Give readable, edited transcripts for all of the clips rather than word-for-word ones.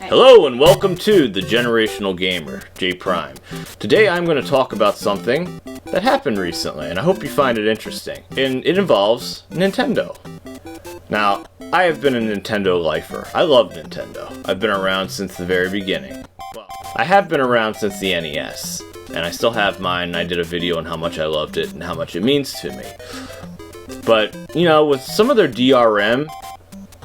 Hello and welcome to The Generational Gamer, J Prime. Today I'm going to talk about something that happened recently, and I hope you find it interesting. And it involves Nintendo. Now, I have been a Nintendo lifer. I love Nintendo. I've been around since the very beginning. Well, I have been around since the NES, and I still have mine, and I did a video on how much I loved it and how much it means to me. But, you know, with some of their DRM,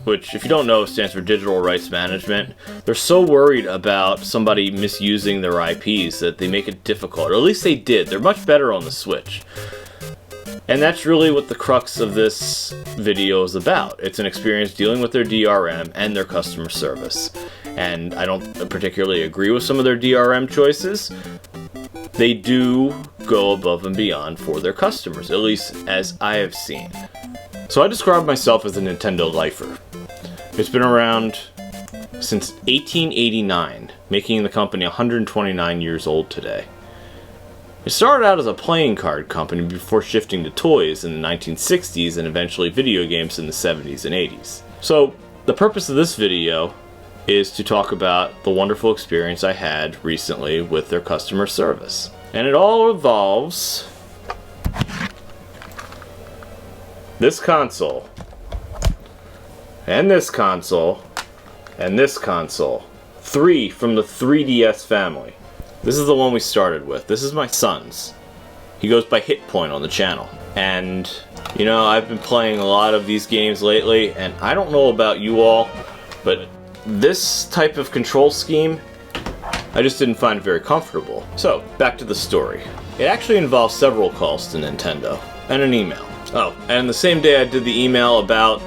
which, if you don't know, stands for Digital Rights Management, they're so worried about somebody misusing their IPs that they make it difficult. Or at least they did. They're much better on the Switch. And that's really what the crux of this video is about. It's an experience dealing with their DRM and their customer service. And I don't particularly agree with some of their DRM choices. They do go above and beyond for their customers, at least as I have seen. So I describe myself as a Nintendo lifer. It's been around since 1889, making the company 129 years old today. It started out as a playing card company before shifting to toys in the 1960s and eventually video games in the 70s and 80s. So the purpose of this video is to talk about the wonderful experience I had recently with their customer service. And it all involves this console, and this console, and this console. 3 from the 3DS family. This is the one we started with. This is my son's. He goes by Hit Point on the channel. And, you know, I've been playing a lot of these games lately, and I don't know about you all, but this type of control scheme, I just didn't find it very comfortable. So, back to the story. It actually involves several calls to Nintendo, and an email. Oh, and the same day I did the email about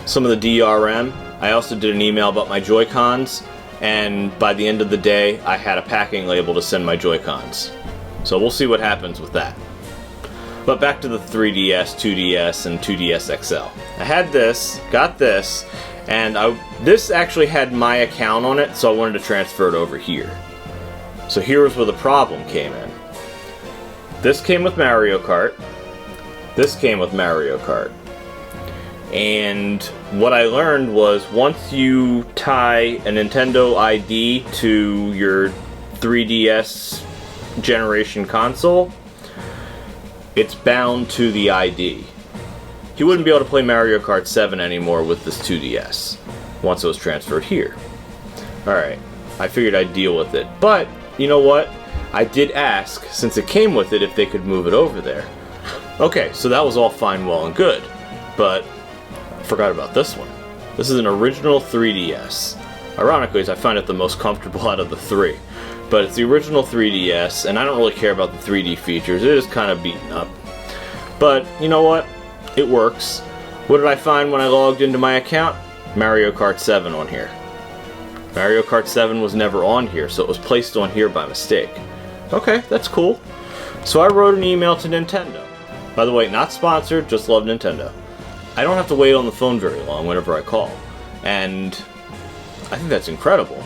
some of the DRM, I also did an email about my Joy-Cons, and by the end of the day, I had a packing label to send my Joy-Cons. So we'll see what happens with that. But back to the 3DS, 2DS, and 2DS XL. I had this, got this, and this actually had my account on it, so I wanted to transfer it over here. So here was where the problem came in. This came with Mario Kart. This came with Mario Kart. And what I learned was once you tie a Nintendo ID to your 3DS generation console, it's bound to the ID. You wouldn't be able to play Mario Kart 7 anymore with this 2DS once it was transferred here. Alright, I figured I'd deal with it. But, you know what? I did ask, since it came with it, if they could move it over there. Okay, so that was all fine, well, and good. But I forgot about this one. This is an original 3DS. Ironically, I find it the most comfortable out of the three. But it's the original 3DS, and I don't really care about the 3D features. It is kind of beaten up. But, you know what? It works. What did I find when I logged into my account? Mario Kart 7 on here. Mario Kart 7 was never on here, so it was placed on here by mistake. Okay, that's cool. So I wrote an email to Nintendo. By the way, not sponsored, just love Nintendo. I don't have to wait on the phone very long whenever I call. And I think that's incredible.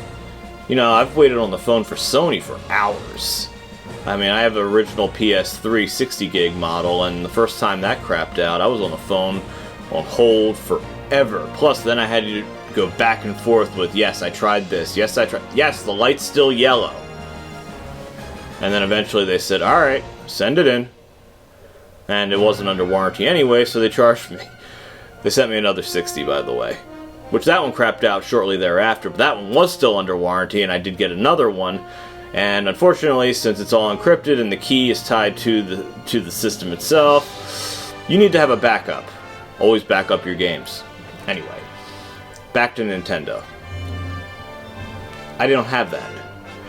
You know, I've waited on the phone for Sony for hours. I mean, I have an original PS3 60 gig model, and the first time that crapped out, I was on the phone on hold forever. Plus, then I had to go back and forth with, yes, I tried this, yes, yes, the light's still yellow. And then eventually they said, alright, send it in. And it wasn't under warranty anyway, so they charged me. They sent me another 60, by the way. Which that one crapped out shortly thereafter, but that one was still under warranty, and I did get another one. And unfortunately, since it's all encrypted and the key is tied to the system itself, you need to have a backup. Always back up your games. Anyway, back to Nintendo. I didn't have that.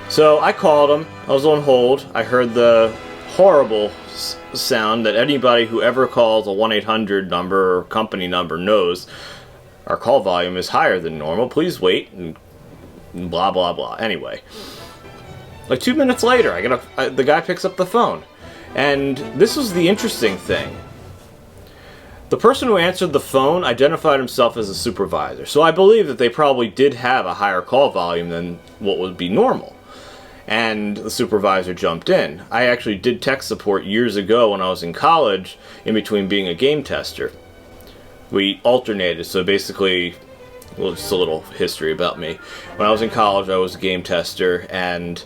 So I called them. I was on hold. I heard the horrible sound that anybody who ever calls a 1-800 number or company number knows. Our call volume is higher than normal. Please wait, and blah, blah, blah. Anyway. Like 2 minutes later, the guy picks up the phone. And this was the interesting thing. The person who answered the phone identified himself as a supervisor. So I believe that they probably did have a higher call volume than what would be normal. And the supervisor jumped in. I actually did tech support years ago when I was in college, in between being a game tester. We alternated, so basically Well, just a little history about me. When I was in college, I was a game tester, and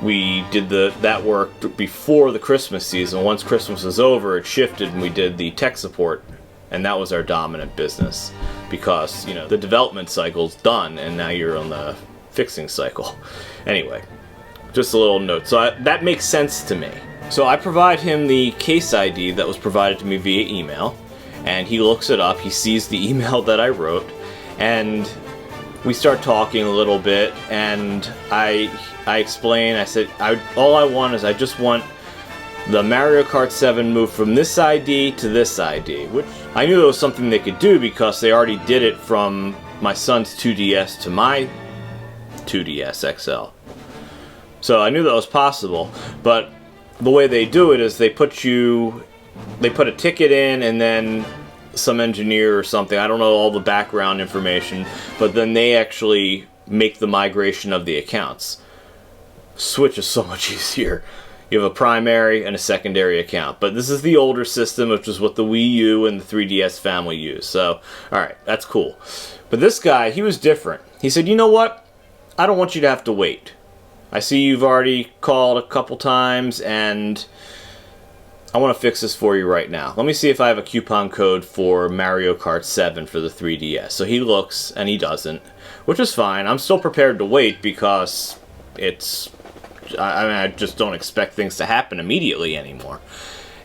we did that work before the Christmas season. Once Christmas was over, it shifted, and we did the tech support, and that was our dominant business because, you know, the development cycle's done, and now you're on the fixing cycle. Anyway, just a little note. So that makes sense to me. So I provide him the case ID that was provided to me via email, and he looks it up. He sees the email that I wrote, and we start talking a little bit, and I explain, I said, all I want is I just want the Mario Kart 7 moved from this ID to this ID, which I knew it was something they could do because they already did it from my son's 2DS to my 2DS XL. So I knew that was possible, but the way they do it is they put a ticket in, and then some engineer or something, I don't know all the background information, but then they actually make the migration of the accounts. Switch is so much easier. You have a primary and a secondary account, but this is the older system, which is what the Wii U and the 3DS family use. So, alright, that's cool. But this guy, he was different. He said, you know what? I don't want you to have to wait. I see you've already called a couple times, and I want to fix this for you right now. Let me see if I have a coupon code for Mario Kart 7 for the 3DS. So he looks, and he doesn't, which is fine. I'm still prepared to wait because I just don't expect things to happen immediately anymore.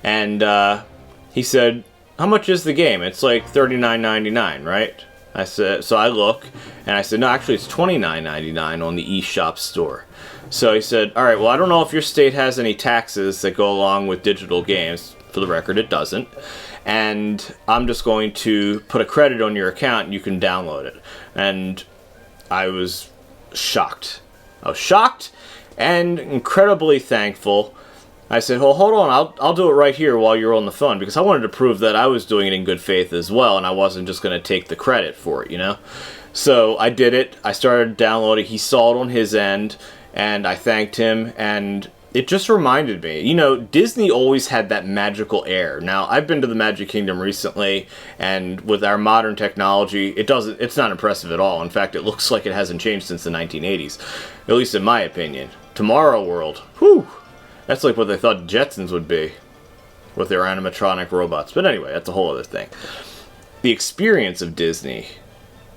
And he said, how much is the game? It's like $39.99, right? I said, so I look, and I said, no, actually it's $29.99 on the eShop store. So he said, alright, well, I don't know if your state has any taxes that go along with digital games. For the record, it doesn't. And I'm just going to put a credit on your account, and you can download it. And I was shocked. I was shocked and incredibly thankful. I said, well, hold on, I'll do it right here while you're on the phone, because I wanted to prove that I was doing it in good faith as well, and I wasn't just going to take the credit for it, you know? So I did it. I started downloading. He saw it on his end, and I thanked him, and it just reminded me, you know, Disney always had that magical air. Now, I've been to the Magic Kingdom recently, and with our modern technology, it's not impressive at all. In fact, it looks like it hasn't changed since the 1980s, at least in my opinion. Tomorrow World, whew, that's like what they thought Jetsons would be with their animatronic robots. But anyway, that's a whole other thing. The experience of Disney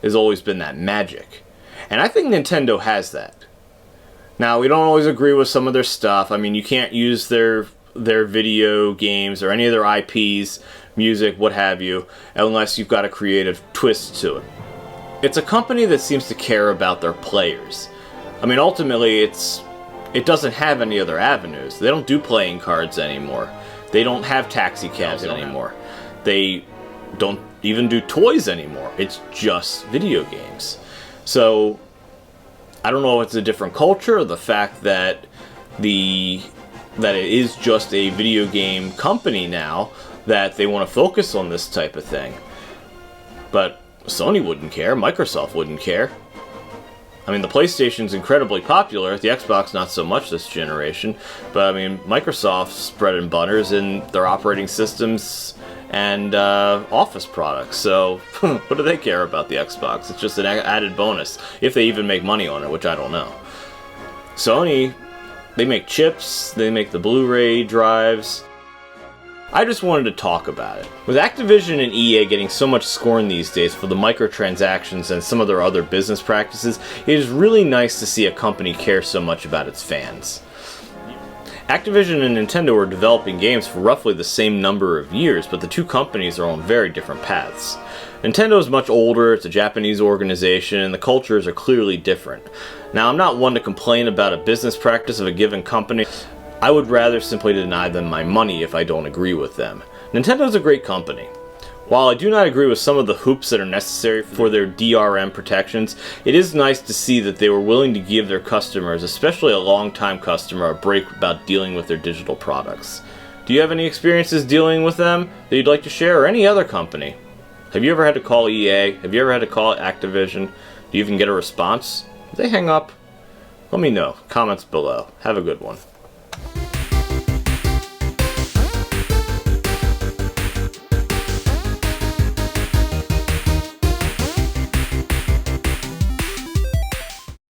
has always been that magic, and I think Nintendo has that. Now, we don't always agree with some of their stuff. I mean, you can't use their video games or any of their IPs, music, what have you, unless you've got a creative twist to it. It's a company that seems to care about their players. I mean, ultimately, it doesn't have any other avenues. They don't do playing cards anymore. They don't have taxi cabs anymore. They don't even do toys anymore. It's just video games. So I don't know if it's a different culture, or the fact that it is just a video game company now, that they want to focus on this type of thing. But Sony wouldn't care, Microsoft wouldn't care. I mean, the PlayStation's incredibly popular, the Xbox not so much this generation, but I mean, Microsoft's bread and butter's in their operating systems and Office products, so what do they care about the Xbox? It's just an added bonus, if they even make money on it, which I don't know. Sony, they make chips, they make the Blu-ray drives. I just wanted to talk about it. With Activision and EA getting so much scorn these days for the microtransactions and some of their other business practices, it is really nice to see a company care so much about its fans. Activision and Nintendo are developing games for roughly the same number of years, but the two companies are on very different paths. Nintendo is much older, it's a Japanese organization, and the cultures are clearly different. Now, I'm not one to complain about a business practice of a given company. I would rather simply deny them my money if I don't agree with them. Nintendo's a great company. While I do not agree with some of the hoops that are necessary for their DRM protections, it is nice to see that they were willing to give their customers, especially a long-time customer, a break about dealing with their digital products. Do you have any experiences dealing with them that you'd like to share, or any other company? Have you ever had to call EA? Have you ever had to call Activision? Do you even get a response? Did they hang up? Let me know. Comments below. Have a good one.